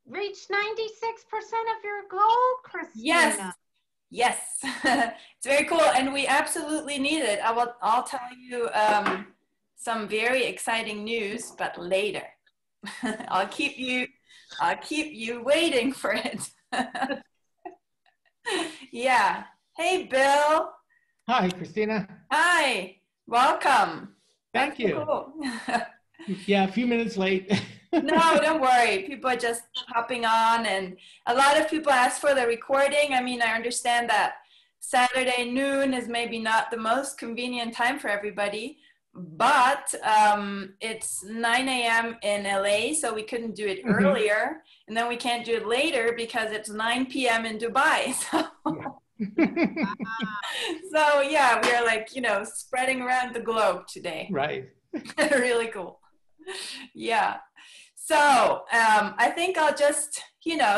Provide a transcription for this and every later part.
reached 96% of your goal, Christina. Yes. It's very cool, and we absolutely need it. I'll tell you some very exciting news, but later. I'll keep you waiting for it. Yeah. Hey, Bill. Hi, Christina. Hi. Welcome. Thank you. Cool. Yeah, a few minutes late. No, don't worry. People are just hopping on, and a lot of people ask for the recording. I mean, I understand that Saturday noon is maybe not the most convenient time for everybody, but it's 9 a.m. in LA, so we couldn't do it earlier, and then we can't do it later because it's 9 p.m. in Dubai. So yeah, we are like, spreading around the globe today. Right. Really cool. Yeah. So I think I'll just,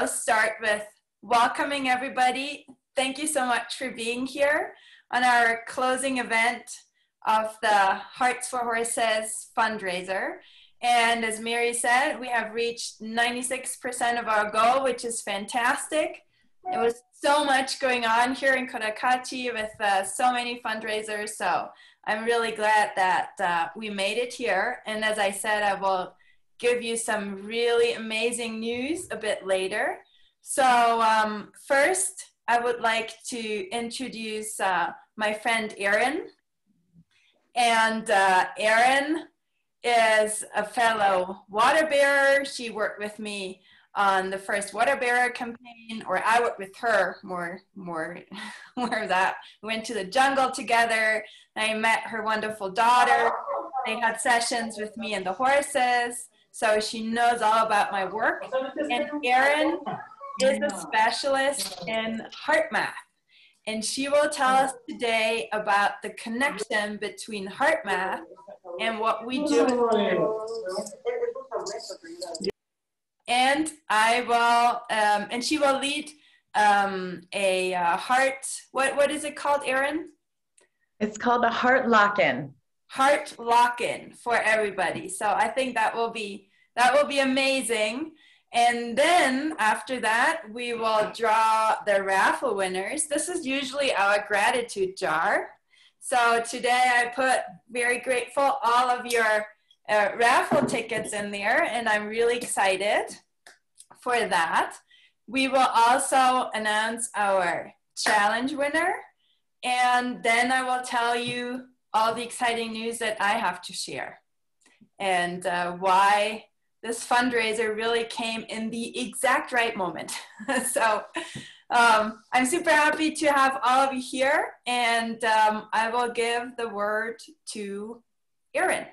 start with welcoming everybody. Thank you so much for being here on our closing event of the Hearts for Horses fundraiser. And as Mary said, we have reached 96% of our goal, which is fantastic. There was so much going on here in Cotacachi with so many fundraisers. So I'm really glad that we made it here. And as I said, I will give you some really amazing news a bit later. So first, I would like to introduce my friend Erin. And Erin is a fellow water bearer. She worked with me on the first water bearer campaign, or I worked with her more of that. We went to the jungle together. I met her wonderful daughter. They had sessions with me and the horses. So she knows all about my work. And Erin is a specialist in heart math. And she will tell us today about the connection between heart math and what we do. And I will, and she will lead a heart, what is it called, Erin? It's called a heart lock-in. Heart lock-in for everybody. So I think that will be amazing. And then after that, we will draw the raffle winners. This is usually our gratitude jar. So today I put, very grateful, all of your raffle tickets in there, and I'm really excited for that. We will also announce our challenge winner, and then I will tell you all the exciting news that I have to share and why this fundraiser really came in the exact right moment. So I'm super happy to have all of you here, and I will give the word to Erin.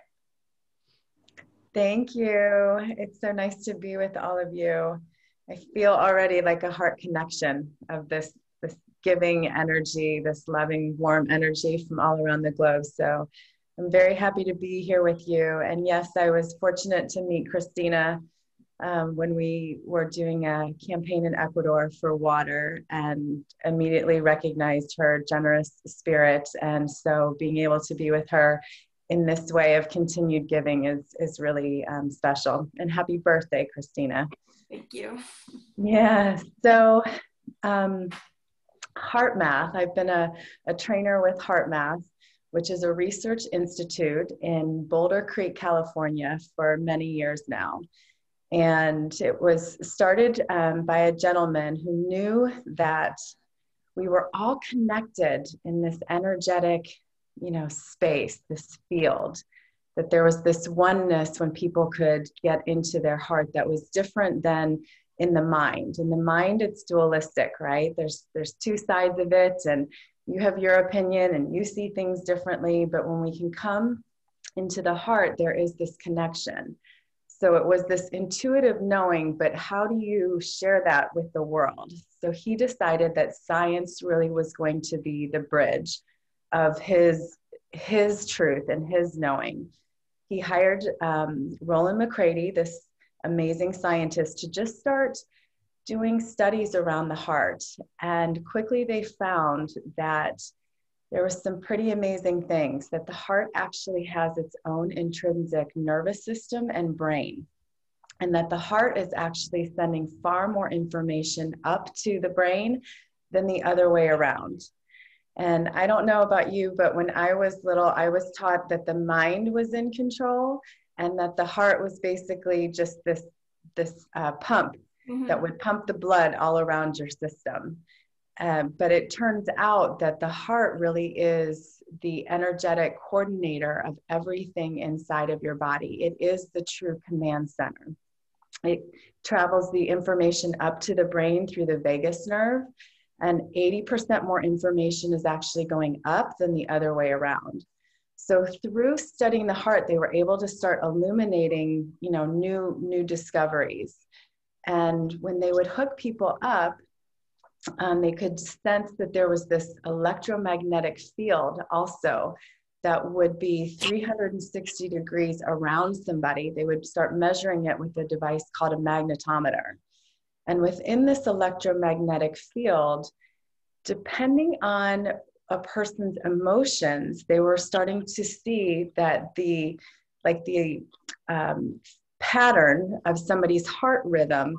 Thank you. It's so nice to be with all of you. I feel already like a heart connection of this giving energy, this loving, warm energy from all around the globe. So I'm very happy to be here with you. And yes, I was fortunate to meet Christina when we were doing a campaign in Ecuador for water, and immediately recognized her generous spirit. And so being able to be with her in this way of continued giving is really special. And happy birthday, Christina. Thank you. Yeah, so Heart Math, I've been a trainer with Heart Math, which is a research institute in Boulder Creek, California, for many years now. And it was started by a gentleman who knew that we were all connected in this energetic, space, this field, that there was this oneness when people could get into their heart that was different than in the mind. In the mind, it's dualistic, right? There's two sides of it, and you have your opinion and you see things differently, but when we can come into the heart, there is this connection. So it was this intuitive knowing, but how do you share that with the world? So he decided that science really was going to be the bridge of his truth and his knowing. He hired Roland McCready, this amazing scientist, to just start doing studies around the heart. And quickly they found that there were some pretty amazing things, that the heart actually has its own intrinsic nervous system and brain. and that the heart is actually sending far more information up to the brain than the other way around. And I don't know about you, but when I was little, I was taught that the mind was in control and that the heart was basically just this pump that would pump the blood all around your system. But it turns out that the heart really is the energetic coordinator of everything inside of your body. It is the true command center. It travels the information up to the brain through the vagus nerve, and 80% more information is actually going up than the other way around. So through studying the heart, they were able to start illuminating, new discoveries. And when they would hook people up, they could sense that there was this electromagnetic field also that would be 360 degrees around somebody. They would start measuring it with a device called a magnetometer. And within this electromagnetic field, depending on a person's emotions, they were starting to see that the pattern of somebody's heart rhythm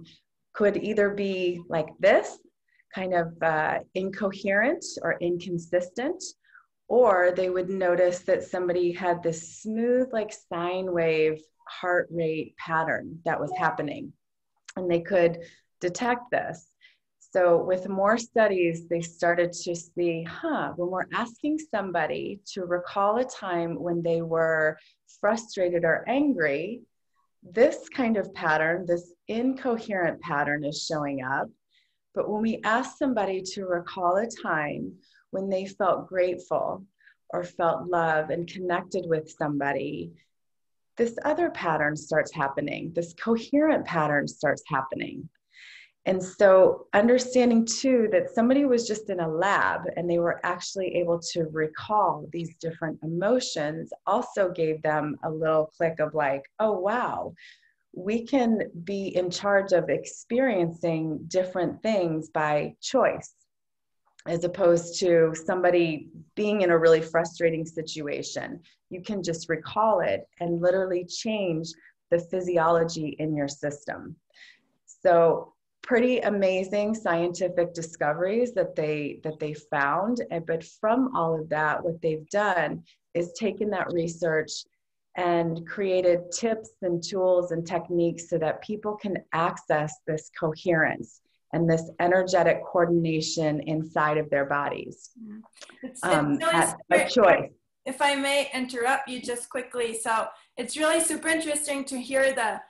could either be like this, kind of incoherent or inconsistent, or they would notice that somebody had this smooth, like sine wave heart rate pattern that was happening, and they could detect this. So with more studies, they started to see, when we're asking somebody to recall a time when they were frustrated or angry, this kind of pattern, this incoherent pattern is showing up. But when we ask somebody to recall a time when they felt grateful or felt love and connected with somebody, this other pattern starts happening. This coherent pattern starts happening. And so understanding too that somebody was just in a lab and they were actually able to recall these different emotions also gave them a little click of like, oh, wow, we can be in charge of experiencing different things by choice, as opposed to somebody being in a really frustrating situation. You can just recall it and literally change the physiology in your system. So pretty amazing scientific discoveries that they found. But from all of that, what they've done is taken that research and created tips and tools and techniques so that people can access this coherence and this energetic coordination inside of their bodies It's at really a choice. If I may interrupt you just quickly. So it's really super interesting to hear the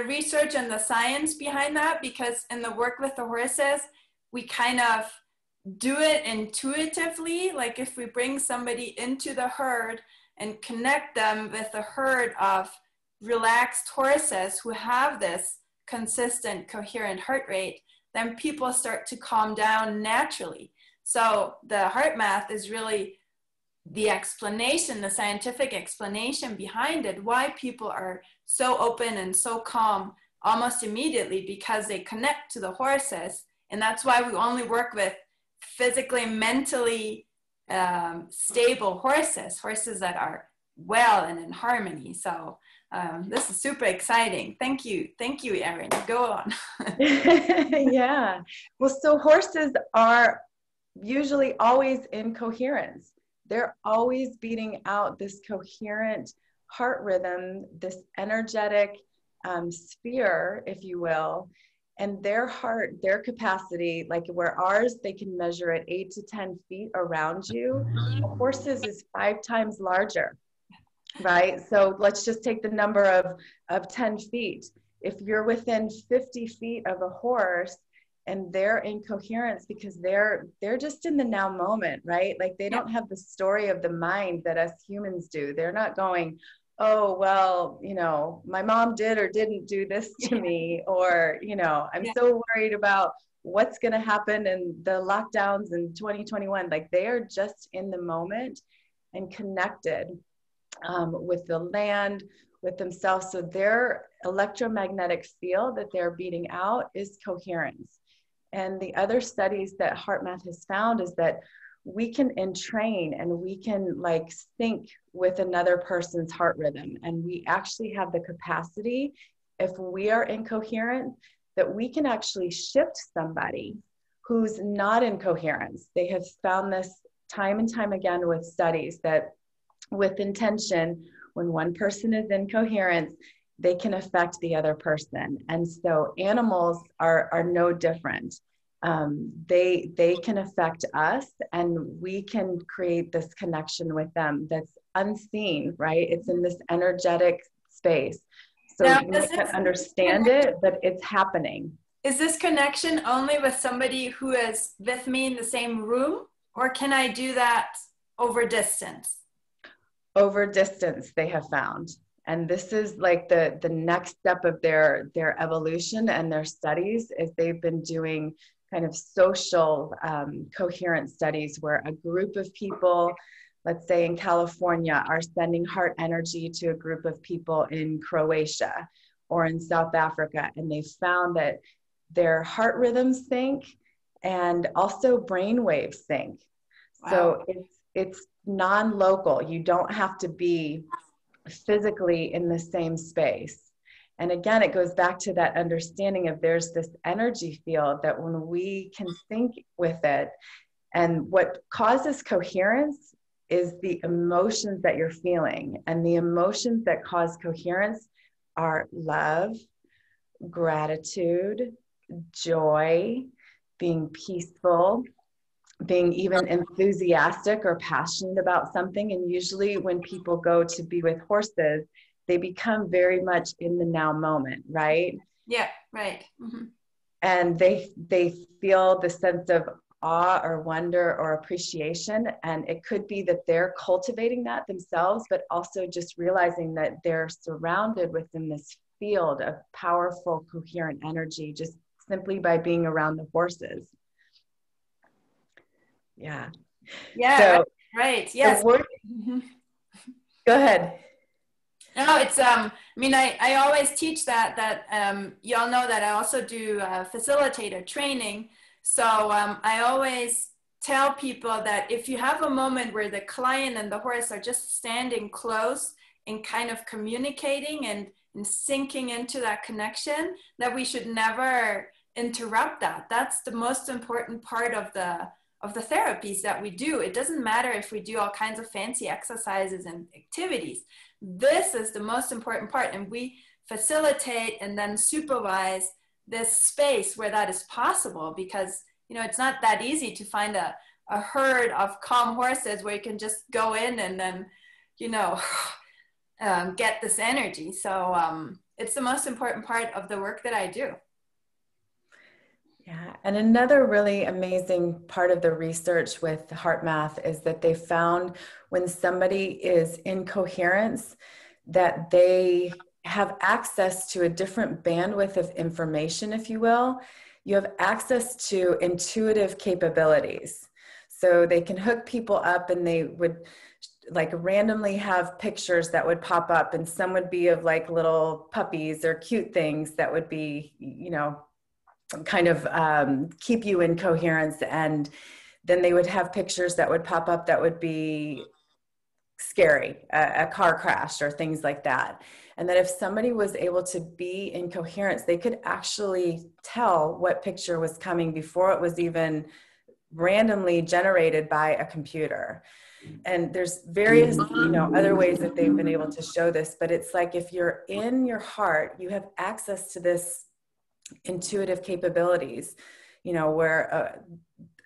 research and the science behind that, because in the work with the horses, we kind of do it intuitively. Like if we bring somebody into the herd and connect them with a herd of relaxed horses who have this consistent, coherent heart rate, then people start to calm down naturally. So the heart math is really the explanation, the scientific explanation behind it, why people are so open and so calm almost immediately, because they connect to the horses. And that's why we only work with physically, mentally stable horses that are well and in harmony. So this is super exciting. Thank you, Erin. Go on. Yeah. Well, so horses are usually always in coherence. They're always beating out this coherent heart rhythm, this energetic sphere, if you will. And their heart, their capacity, like where ours, they can measure at 8 to 10 feet around you. A horse's is 5 times larger, right? So let's just take the number of 10 feet. If you're within 50 feet of a horse, and they're in coherence because they're just in the now moment, right? Like they don't have the story of the mind that us humans do. They're not going, oh, well, my mom did or didn't do this to me, or, I'm so worried about what's going to happen in the lockdowns in 2021. Like they are just in the moment and connected with the land, with themselves. So their electromagnetic field that they're beating out is coherence. And the other studies that HeartMath has found is that we can entrain and we can sync with another person's heart rhythm. And we actually have the capacity if we are incoherent, that we can actually shift somebody who's not in coherence. They have found this time and time again with studies that with intention, when one person is in coherence, they can affect the other person. And so animals are no different. They can affect us, and we can create this connection with them that's unseen, right? It's in this energetic space. So now, we can't understand it, but it's happening. Is this connection only with somebody who is with me in the same room, or can I do that over distance? Over distance, they have found. And this is like the next step of their evolution and their studies, is they've been doing kind of social coherent studies where a group of people, let's say in California, are sending heart energy to a group of people in Croatia or in South Africa. And they found that their heart rhythms sync and also brain waves sync. Wow. So it's non-local. You don't have to be physically in the same space. And again, it goes back to that understanding of there's this energy field that when we can sync with it, and what causes coherence is the emotions that you're feeling. And the emotions that cause coherence are love, gratitude, joy, being peaceful, being even enthusiastic or passionate about something. And usually when people go to be with horses, they become very much in the now moment, right? Yeah, right. Mm-hmm. And they feel the sense of awe or wonder or appreciation. And it could be that they're cultivating that themselves, but also just realizing that they're surrounded within this field of powerful, coherent energy, just simply by being around the horses. Yeah. Yeah, so, right. Yes. Go ahead. No, it's I mean, I always teach that y'all know that I also do facilitator training. So I always tell people that if you have a moment where the client and the horse are just standing close and kind of communicating and sinking into that connection, that we should never interrupt that. That's the most important part of the therapies that we do. It doesn't matter if we do all kinds of fancy exercises and activities. This is the most important part, and we facilitate and then supervise this space where that is possible, because it's not that easy to find a herd of calm horses where you can just go in and then get this energy. So it's the most important part of the work that I do. Yeah, and another really amazing part of the research with HeartMath is that they found when somebody is in coherence, that they have access to a different bandwidth of information, if you will. You have access to intuitive capabilities. So they can hook people up, and they would like randomly have pictures that would pop up, and some would be of like little puppies or cute things that would be, kind of keep you in coherence. And then they would have pictures that would pop up that would be scary, a car crash or things like that. And that if somebody was able to be in coherence, they could actually tell what picture was coming before it was even randomly generated by a computer. And there's various, other ways that they've been able to show this, but it's like if you're in your heart, you have access to this intuitive capabilities, where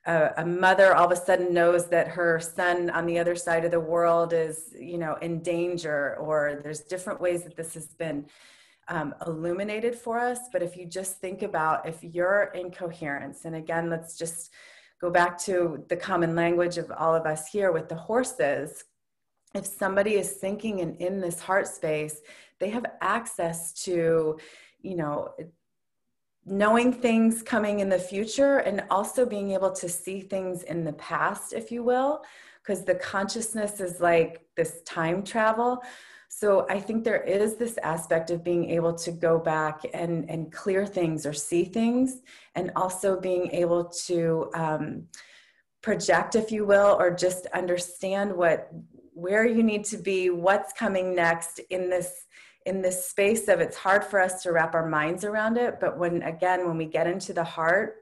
a mother all of a sudden knows that her son on the other side of the world is, in danger, or there's different ways that this has been illuminated for us. But if you just think about if you're in coherence, and again, let's just go back to the common language of all of us here with the horses. If somebody is thinking and in this heart space, they have access to, knowing things coming in the future, and also being able to see things in the past, if you will, because the consciousness is like this time travel. So I think there is this aspect of being able to go back and clear things or see things, and also being able to project, if you will, or just understand where you need to be, what's coming next in in this space of, it's hard for us to wrap our minds around it. But when we get into the heart,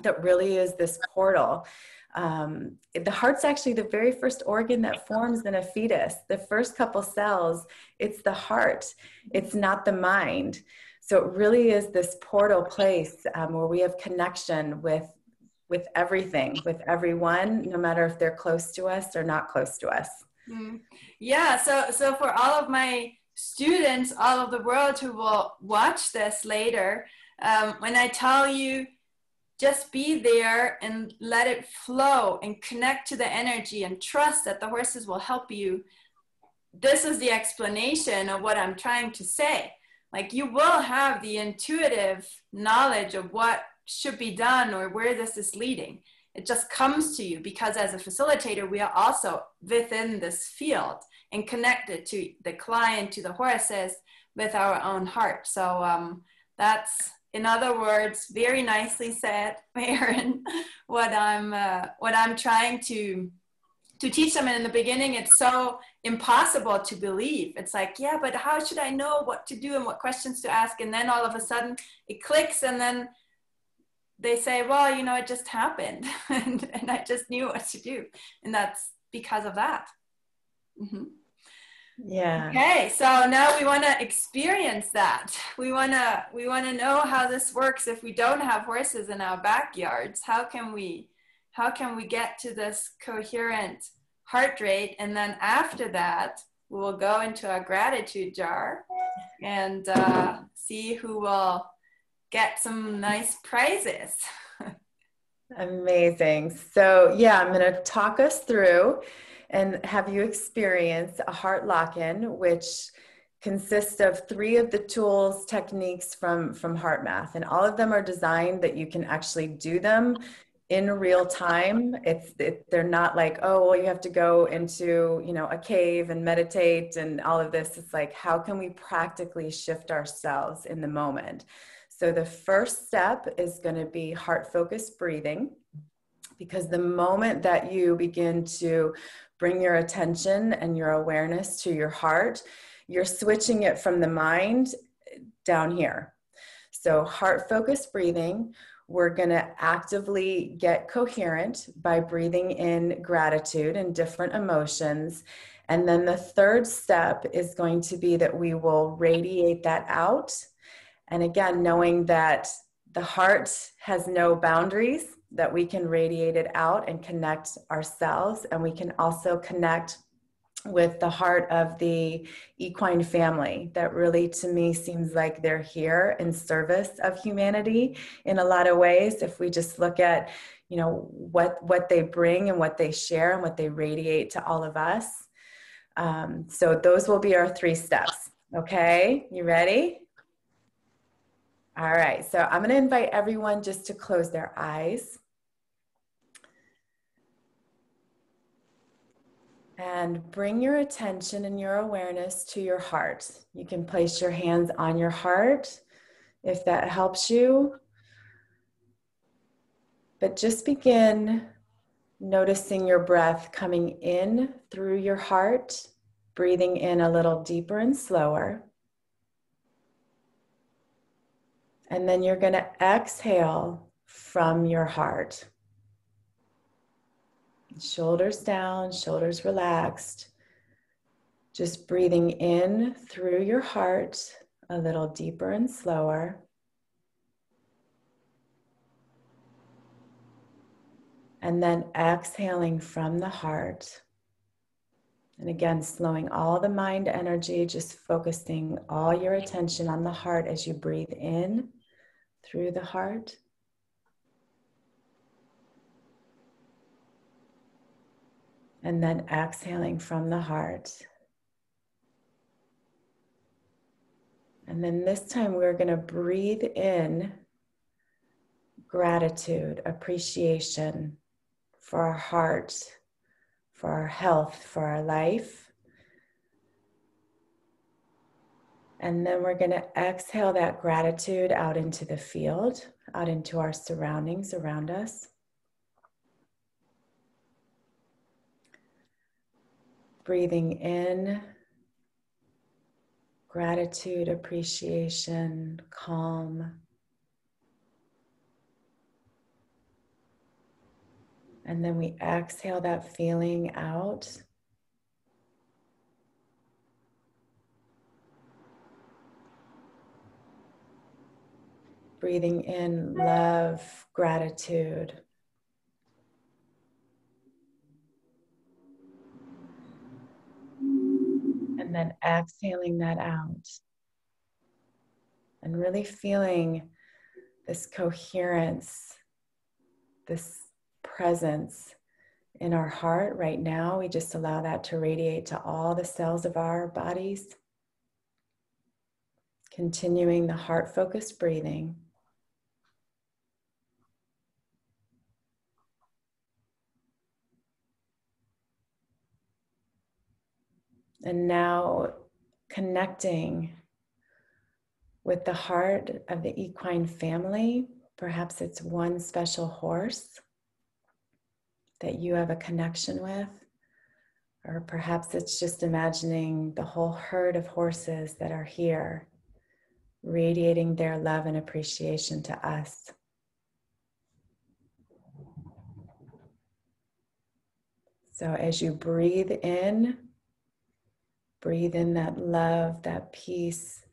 that really is this portal. The heart's actually the very first organ that forms in a fetus. The first couple cells, it's the heart. It's not the mind. So it really is this portal place where we have connection with everything, with everyone, no matter if they're close to us or not close to us. Yeah, so for all of my students all over the world who will watch this later, when I tell you, just be there and let it flow and connect to the energy and trust that the horses will help you. This is the explanation of what I'm trying to say. Like, you will have the intuitive knowledge of what should be done or where this is leading. It just comes to you because as a facilitator, we are also within this field and connected to the client, to the horses with our own heart. So that's, in other words, very nicely said, Erin, what I'm trying to teach them. And in the beginning, it's so impossible to believe. It's like, yeah, but how should I know what to do and what questions to ask? And then all of a sudden it clicks, and then they say, well, you know, it just happened. and I just knew what to do. And that's because of that. Mm-hmm. Yeah. Okay, so now we want to experience that. We want to know how this works if we don't have horses in our backyards. How can we get to this coherent heart rate? And then after that, we will go into our gratitude jar and see who will get some nice prizes. Amazing. So yeah, I'm going to talk us through and have you experience a heart lock-in, which consists of 3 of the tools, techniques from Heart Math. And all of them are designed that you can actually do them in real time. They're not like, oh, well, you have to go into, you know, a cave and meditate and all of this. It's like, how can we practically shift ourselves in the moment? So the first step is going to be heart-focused breathing, because the moment that you begin to bring your attention and your awareness to your heart, you're switching it from the mind down here. So heart-focused breathing, we're going to actively get coherent by breathing in gratitude and different emotions. And then the third step is going to be that we will radiate that out. And again, knowing that the heart has no boundaries, that we can radiate it out and connect ourselves. And we can also connect with the heart of the equine family that really, to me, seems like they're here in service of humanity in a lot of ways. If we just look at, you know, what they bring and what they share and what they radiate to all of us. So those will be our 3 steps. Okay, you ready? All right, so I'm going to invite everyone just to close their eyes. And bring your attention and your awareness to your heart. You can place your hands on your heart if that helps you. But just begin noticing your breath coming in through your heart, breathing in a little deeper and slower. And then you're going to exhale from your heart. Shoulders down, shoulders relaxed. Just breathing in through your heart a little deeper and slower. And then exhaling from the heart. And again, slowing all the mind energy, just focusing all your attention on the heart as you breathe in through the heart. And then exhaling from the heart. And then this time we're going to breathe in gratitude, appreciation for our heart, for our health, for our life. And then we're going to exhale that gratitude out into the field, out into our surroundings around us. Breathing in gratitude, appreciation, calm. And then we exhale that feeling out. Breathing in love, gratitude. And then exhaling that out. And really feeling this coherence, this presence in our heart right now. We just allow that to radiate to all the cells of our bodies. Continuing the heart-focused breathing. And now connecting with the heart of the equine family. Perhaps it's one special horse that you have a connection with, or perhaps it's just imagining the whole herd of horses that are here, radiating their love and appreciation to us. So as you breathe in that love, that peace,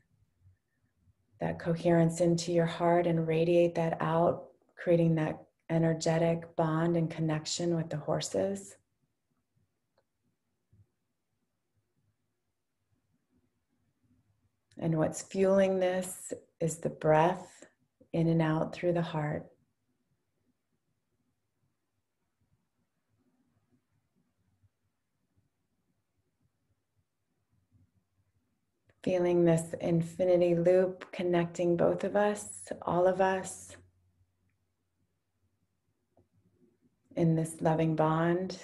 that coherence into your heart, and radiate that out, creating that energetic bond and connection with the horses. And what's fueling this is the breath in and out through the heart. Feeling this infinity loop connecting both of us, all of us, in this loving bond.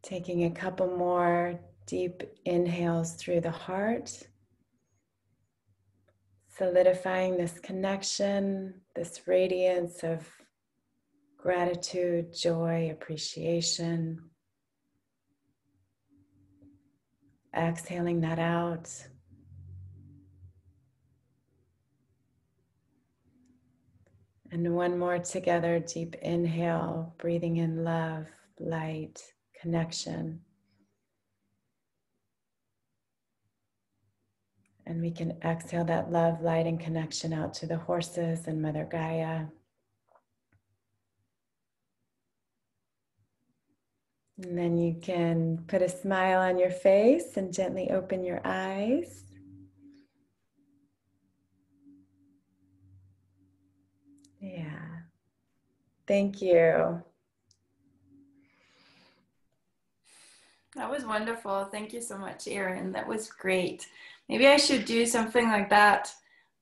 Taking a couple more deep inhales through the heart, solidifying this connection, this radiance of gratitude, joy, appreciation. Exhaling that out. And one more together, deep inhale, breathing in love, light, connection. And we can exhale that love, light, and connection out to the horses and Mother Gaia. And then you can put a smile on your face and gently open your eyes. Yeah. Thank you. That was wonderful. Thank you so much, Erin. That was great. Maybe I should do something like that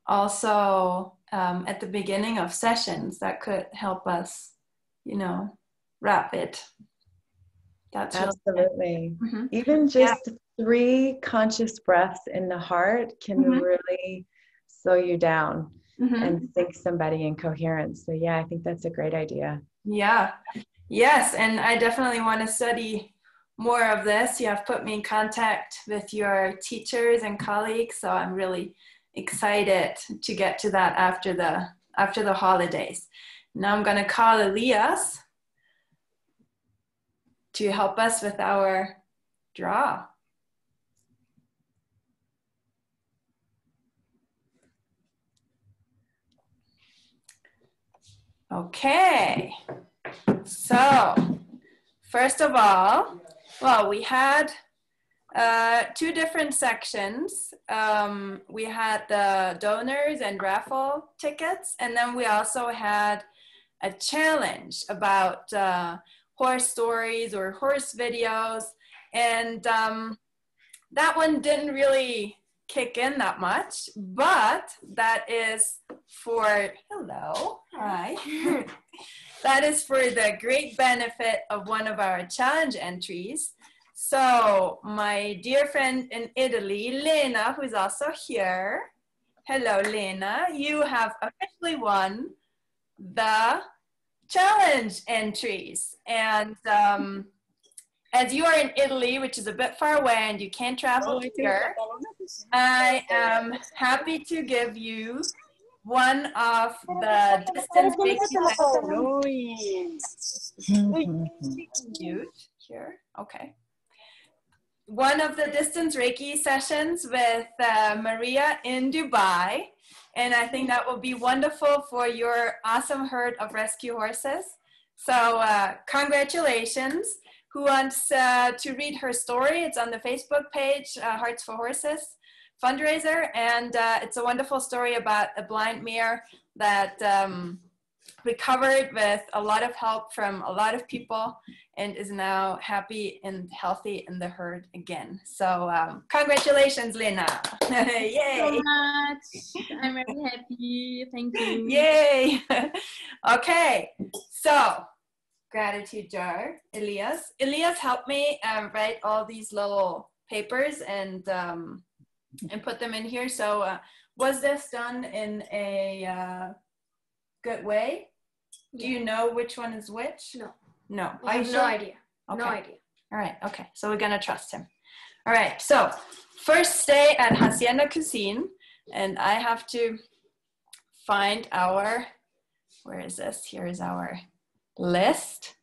also at the beginning of sessions. That could help us, wrap it. That's absolutely. Mm-hmm. Even just 3 conscious breaths in the heart can really slow you down and sync somebody in coherence. So yeah, I think that's a great idea. Yeah. Yes. And I definitely want to study more of this. You have put me in contact with your teachers and colleagues. So I'm really excited to get to that after the holidays. Now I'm going to call Elias to help us with our draw. Okay, so first of all, well, we had 2 different sections. We had the donors and raffle tickets, and then we also had a challenge about horse stories or horse videos, and that one didn't really kick in that much, but that is for, hello, hi. That is for the great benefit of one of our challenge entries. So my dear friend in Italy, Lena, who is also here. Hello, Lena. You have officially won the challenge entries. And as you are in Italy, which is a bit far away and you can't travel here, I am happy to give you one of the distance here. Okay. One of the distance Reiki sessions with Maria in Dubai. And I think that will be wonderful for your awesome herd of rescue horses. So congratulations. Who wants to read her story? It's on the Facebook page, Hearts for Horses fundraiser. And it's a wonderful story about a blind mare that recovered with a lot of help from a lot of people and is now happy and healthy in the herd again. So congratulations, Lena. Yay. Thank you so much. I'm very happy. Thank you. Yay. Okay, so gratitude jar, Elias. Elias helped me write all these little papers and put them in here. So was this done in a good way? Do you know which one is which? No. No. I have no idea. Okay. No idea. All right. Okay. So we're going to trust him. All right. So first stay at Hacienda Cuisine. And I have to find our, where is this? Here is our list.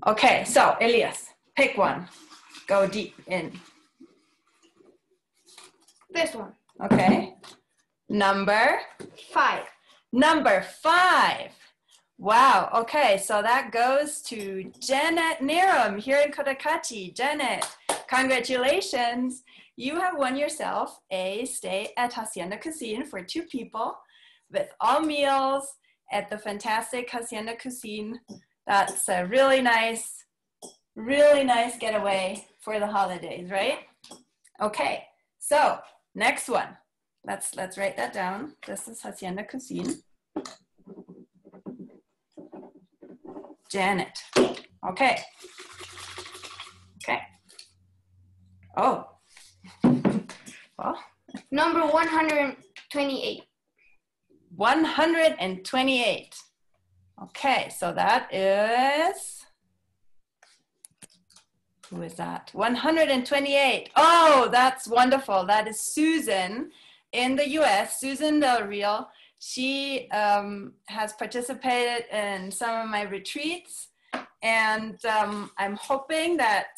Okay. So Elias, pick one. Go deep in. This one. Okay. Number 5. Number 5. Wow. Okay. So that goes to Janet Niram here in Kodakati. Janet, congratulations. You have won yourself a stay at Hacienda Cuisine for 2 people with all meals at the fantastic Hacienda Cuisine. That's a really nice getaway for the holidays, right? Okay. So next one. Let's write that down. This is Hacienda Cuisine. Janet. Okay. Okay. Oh. Well. Number 128. 128. Okay, so that is, who is that? 128. Oh, that's wonderful. That is Susan in the US, Susan Del Real. She has participated in some of my retreats, and I'm hoping that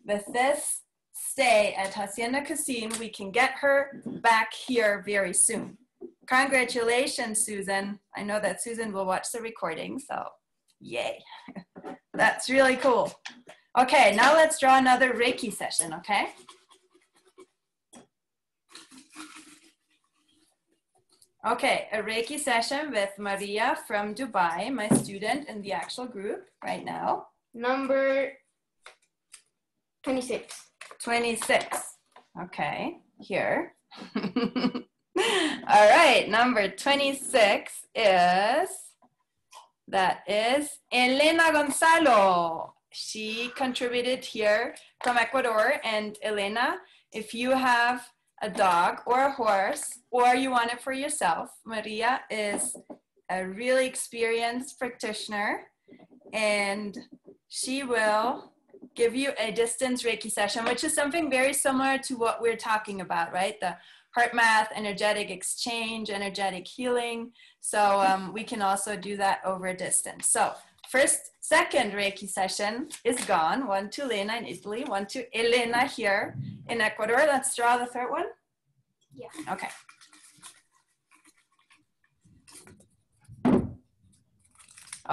with this stay at Hacienda Cuisine, we can get her back here very soon. Congratulations, Susan. I know that Susan will watch the recording, so yay. That's really cool. Okay, now let's draw another Reiki session, okay? Okay, a Reiki session with Maria from Dubai, my student in the actual group right now. Number 26. 26. Okay, here. All right, number 26 is Elena Gonzalo. She contributed here from Ecuador. And Elena, if you have a dog or a horse, or you want it for yourself, Maria is a really experienced practitioner, and she will give you a distance Reiki session, which is something very similar to what we're talking about, right? The heart math, energetic exchange, energetic healing. So we can also do that over distance. So second Reiki session is gone. One to Elena in Italy, one to Elena here in Ecuador. Let's draw the third one. Yeah. Okay.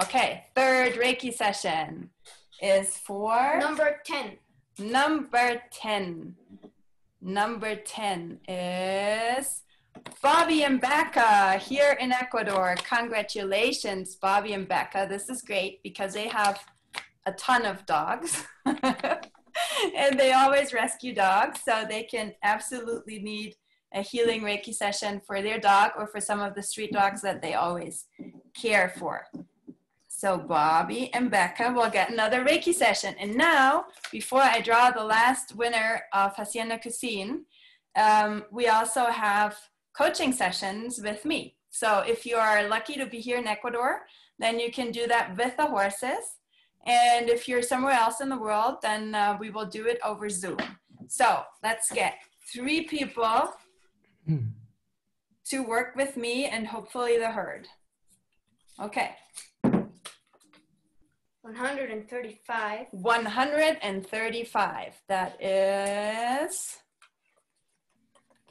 Okay, third Reiki session is for Number 10. Number 10. Number 10 is Bobby and Becca here in Ecuador. Congratulations, Bobby and Becca. This is great because they have a ton of dogs and they always rescue dogs, so they can absolutely need a healing Reiki session for their dog or for some of the street dogs that they always care for. So Bobby and Becca will get another Reiki session. And now, before I draw the last winner of Hacienda Cuisine, we also have coaching sessions with me. So if you are lucky to be here in Ecuador, then you can do that with the horses. And if you're somewhere else in the world, then we will do it over Zoom. So let's get 3 people to work with me and hopefully the herd. Okay. 135. 135. That is,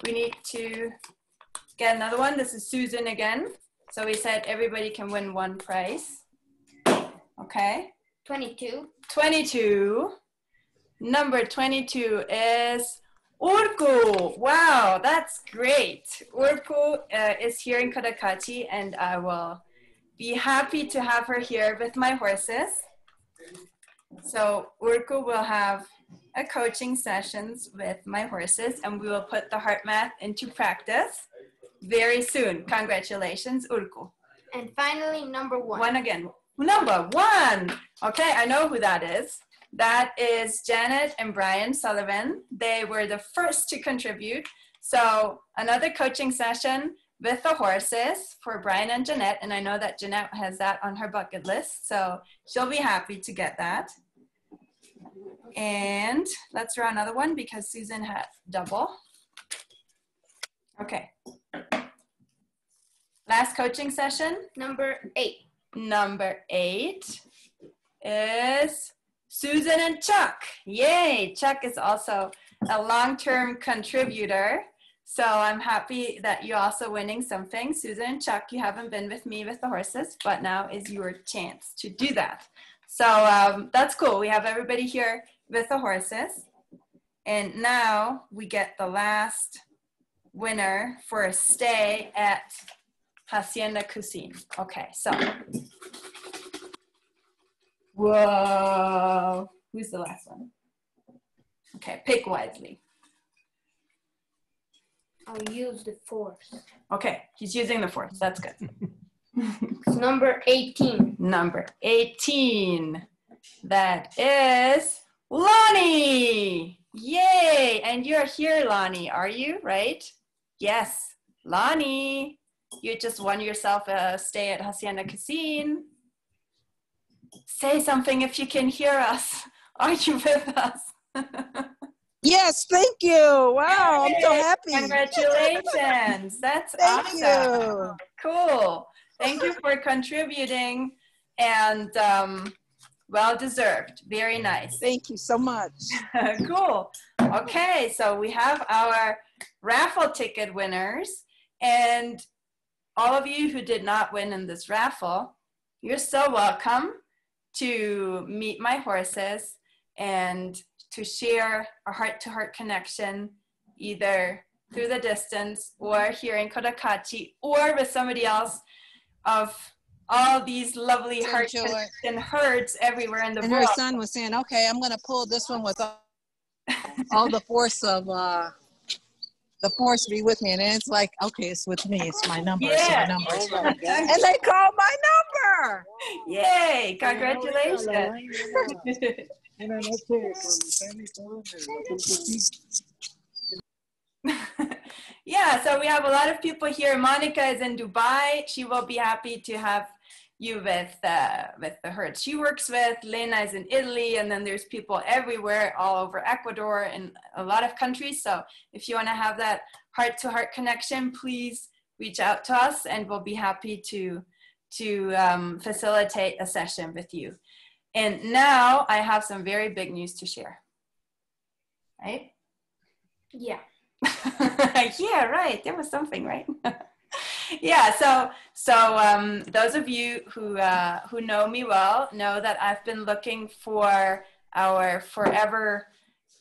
we need to get another one. This is Susan again. So we said everybody can win 1 prize. Okay. 22. 22. Number 22 is Urku. Wow, that's great. Urku is here in Cotacachi, and I will be happy to have her here with my horses. So Urku will have a coaching sessions with my horses, and we will put the heart math into practice very soon. Congratulations, Urku. And finally, number 1. 1 again. Number 1. Okay, I know who that is. That is Janet and Brian Sullivan. They were the first to contribute. So another coaching session with the horses for Brian and Jeanette. And I know that Jeanette has that on her bucket list. So she'll be happy to get that. And let's draw another one because Susan had double. Okay. Last coaching session. Number 8. Number 8 is Susan and Chuck. Yay! Chuck is also a long-term contributor. So I'm happy that you're also winning something. Susan and Chuck, you haven't been with me with the horses, but now is your chance to do that. So that's cool. We have everybody here with the horses. And now we get the last winner for a stay at Hacienda Cuisine. Okay, so. Whoa. Who's the last one? Okay, pick wisely. I'll use the force. Okay, he's using the force. That's good. Number 18. Number 18. That is Lonnie. Yay! And you're here, Lonnie, are you? Right? Yes, Lonnie. You just won yourself a stay at Hacienda Cuisine. Say something if you can hear us. Are you with us? Yes, thank you. Wow, I'm so happy. Congratulations. That's awesome. You. Cool. Thank you for contributing, and well deserved. Very nice. Thank you so much. Cool. Okay, so we have our raffle ticket winners, and all of you who did not win in this raffle, you're so welcome to meet my horses and to share a heart-to-heart connection, either through the distance or here in Cotacachi or with somebody else of all these lovely So heart joy. connection herds everywhere in the And world. her son was saying, okay, I'm going to pull this one with all the force of the force be with me. And then it's like, okay, it's with me. It's my number. Yeah. It's my number. And they called my number. Yay, congratulations. Yeah, so we have a lot of people here. Monica is in Dubai. She will be happy to have you with the herd she works with. Lena is in Italy, and then there's people everywhere, all over Ecuador and a lot of countries. So if you want to have that heart-to-heart connection, please reach out to us, and we'll be happy to facilitate a session with you. And now I have some very big news to share. Right? Yeah. Yeah, right. There was something, right? Yeah. So those of you who know me well know that I've been looking for our forever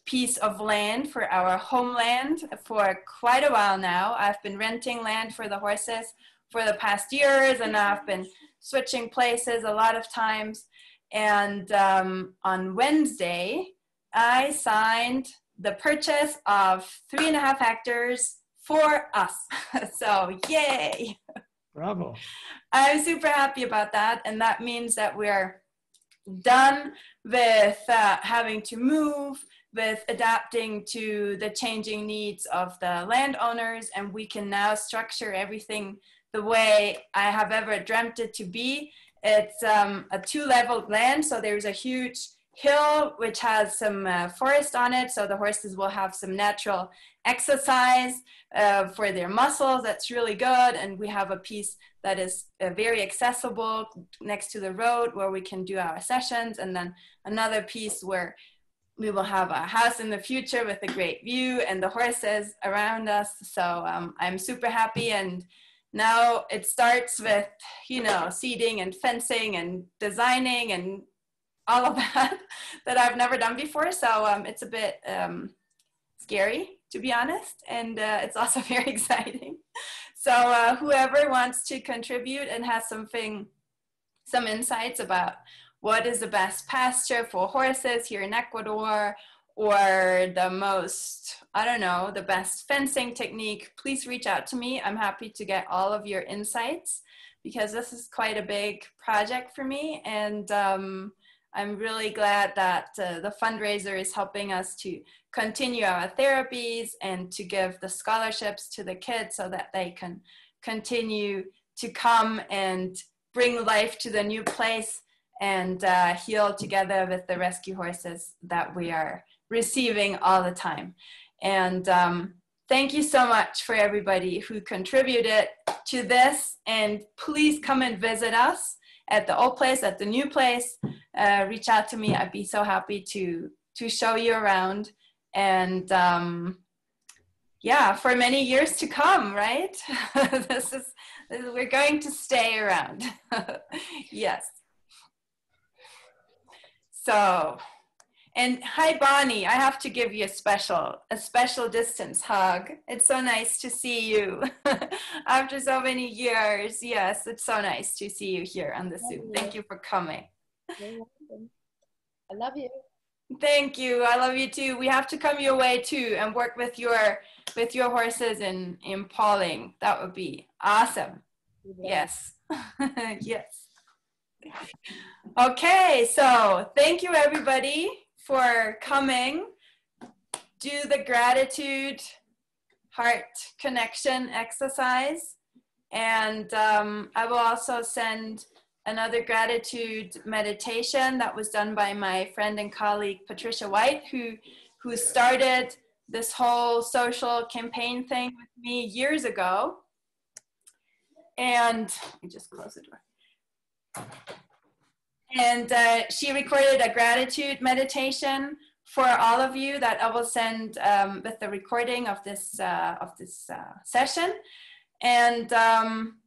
piece of land, for our homeland, for quite a while now. I've been renting land for the horses for the past years, and I've been switching places a lot of times. And on Wednesday, I signed the purchase of 3.5 hectares, for us. So yay. Bravo. I'm super happy about that. And that means that we're done with having to move, with adapting to the changing needs of the landowners, and we can now structure everything the way I have ever dreamt it to be. It's a 2-leveled land, so there's a huge hill which has some forest on it, so the horses will have some natural exercise for their muscles. That's really good. And we have a piece that is very accessible next to the road where we can do our sessions, and then another piece where we will have a house in the future with a great view and the horses around us. So I'm super happy. And now it starts with, you know, seeding and fencing and designing and all of that that I've never done before. So it's a bit scary, to be honest. And it's also very exciting. So whoever wants to contribute and has some insights about what is the best pasture for horses here in Ecuador, or the most, I don't know, the best fencing technique, please reach out to me. I'm happy to get all of your insights, because this is quite a big project for me. And I'm really glad that the fundraiser is helping us to continue our therapies and to give the scholarships to the kids so that they can continue to come and bring life to the new place and heal together with the rescue horses that we are receiving all the time. And thank you so much for everybody who contributed to this. And please come and visit us at the old place, at the new place. Reach out to me. I'd be so happy to show you around. And yeah, for many years to come, right? We're going to stay around. Yes. So, and hi Bonnie, I have to give you a special distance hug. It's so nice to see you after so many years. Yes, it's so nice to see you here on the Zoom. Thank you for coming. You're welcome. I love you. Thank you. I love you too. We have to come your way too and work with your horses in impalling. That would be awesome. Yes. Yes. Okay, so thank you everybody for coming. Do the gratitude heart connection exercise. And I will also send another gratitude meditation that was done by my friend and colleague Patricia White, who started this whole social campaign thing with me years ago. And let me just close the door. And she recorded a gratitude meditation for all of you that I will send with the recording of this session. And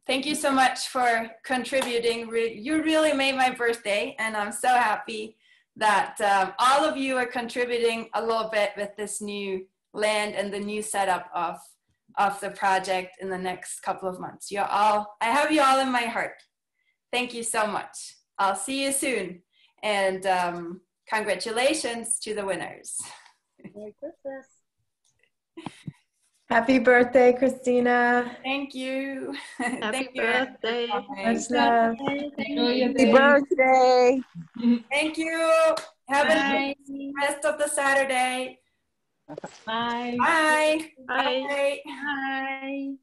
thank you so much for contributing. You really made my birthday, and I'm so happy that all of you are contributing a little bit with this new land and the new setup of the project in the next couple of months. I have you all in my heart. Thank you so much. I'll see you soon. And congratulations to the winners. Merry Christmas. Happy birthday, Christina. Thank you. Happy birthday. Much love. Happy birthday. Thank you. Have a good rest of the Saturday. Bye. Bye. Bye. Bye. Bye.